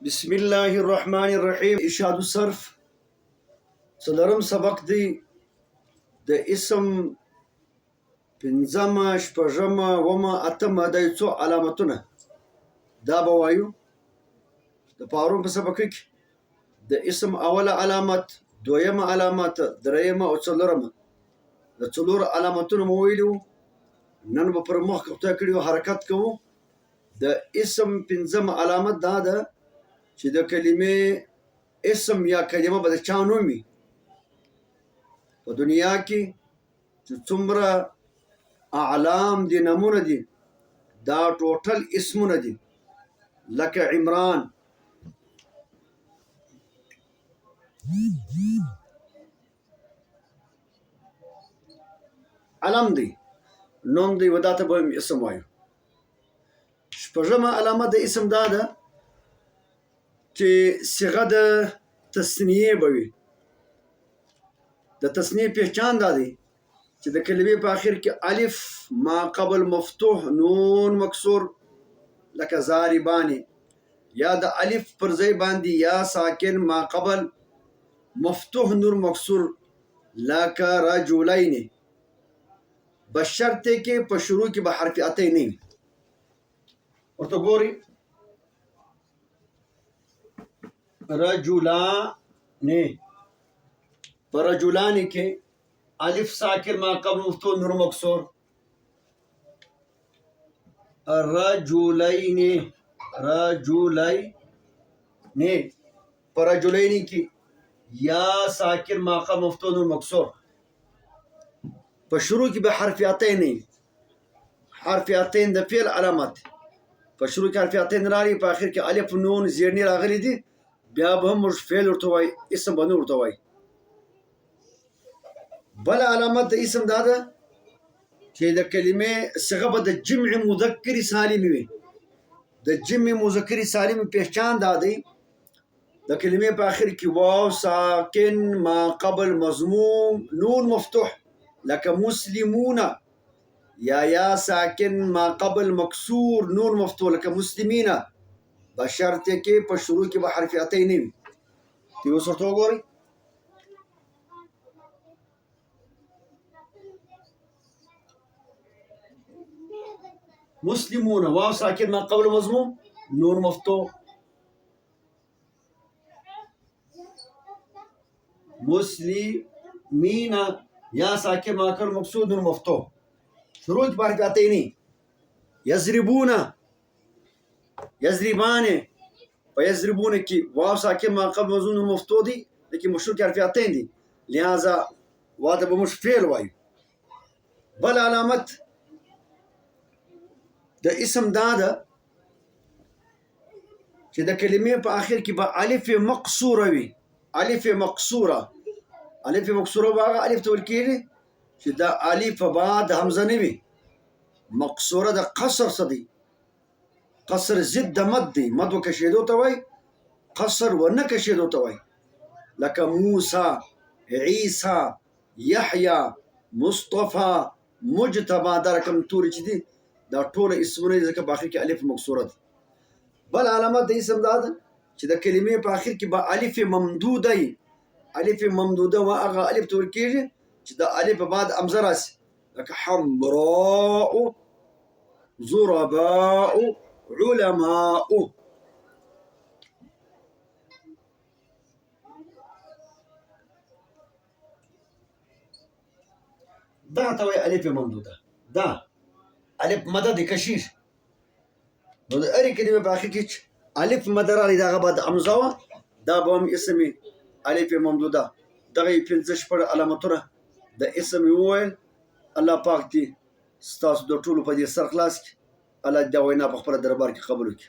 بسم الله الرحمن الرحیم. ارشاد الصرف څلورم سبق دی. د اسم پنځمه، شپږمه، اوومه، اتمه د څو علامتونه دا به وایو. د پرون په سبق کې د اسم اوله علامت، دویمه علامت، دریمه او څلورمه د څلور علامتونو مو ویلو. نن به پر مخ قطع کړو، حرکت کوو. د اسم پنځمه علامت دا ده چې د کلمې اسم یا کلمه به د چا نوم وي په دنیا کې چې څومره اعلام دي، نمونه دي، دا ټوټل اسمونه دي. لکه عمران، علم دی، نوم دی، و دا ته به اسم وایو. شپږمه علامه د اسم دا ده چې صيغه د تثنیه به وي. د تثنیه پہچان دا دی چې د کلمې په آخر کې الف ما قبل مفتوح نون مکسور لکه ضاربانې، یا د الف پر ځای باندې یا ساکن ما قبل مفتوح نون مکسور لکه رجلین. بشرطه کې په شروع کې به حرف عطی نه وي. ورته ګورئ، رجلان، پر رجلان کې الف ساکن ما قبل مفتوح نور مکسور. رجلین، رجلین، پر رجلین کې یا ساکن ما قبل مفتوح نور مکسور. په شروع کې به حرف عطی نه وي. حرف عطی د فعل علامت. په شروع کې حرف عطی راغلی، په آخر کې الف نون زیرنی راغلی دي، بیا به هم موږ فعل ورته وایي، اسم به نه ورته وایي. بل علامت د اسم دا ده چې د کلمې صيغه به د جمع مذکر سالم وي. د جمع مذکر سالم پہچان دا دی د کلمې په آخر کې واو ساکن ما قبل مضموم نون مفتوح لکه مسلمون، یا ساکن ما قبل مکسور نون مفتوح لکه مسلمین. بشرطه کې په شروع کې به حرف عطی نه وي. تی اوس ورته وګورئ، مسلمون واو ساکن ما قبل مضموم نون مفتوح، مسلمین یا ساکن ما قبل مکسور نون مفتوح. شروع کې به حرف عطی نه. یضربون، یضربان، په یضربون کې واو ساکن ما قبل مضموم مفتوح دي، لیکن مشروع کې حرف عطی دي، لہذا واته به موږ فعل وایو. بل علامت د اسم دا ده چې د کلمې په آخر کې به الف مقصوره وي. الف مقصوره، الف مقصوره به هغه الف ته ویل کېږي چې دا الف بعد حمزه نه وي. مقصوره د قصر څه دی؟ قصر ضد د مد دی. مد و کشیدو ته وایي، قصر و نه کشیدو ته وایي. لکه موسی، عیسی، یحیی، مصطفی، مجتبی، دا رقم تورې چې دي دا ټول اسمونه دي ځکه په آخر کې الف مکسوره دي. بل علامت د اسم دا ده چې د کلمې په آخر کې به الف ممدوده وي. الف ممدوده و هغه الف ته ویل کېږي چې د الف بعد حمزه راسي، لکه حمراء، ضرباء، علماء. دا ته وایي الف ممدوده. دا الف مده د کشیر. نو د هرې کلمې په آخر کې چې الف مده راغلي د هغه بعد حمزه وه، دا به هم اسم الف ممدوده. دغه یې پنځه شپږ علامتونه د اسم یې وویل. الله پاک دې ستاسو د ټولو په دې سر خلاص کړي. الله دې دا وینا په خپله دربار کې قبول کړي.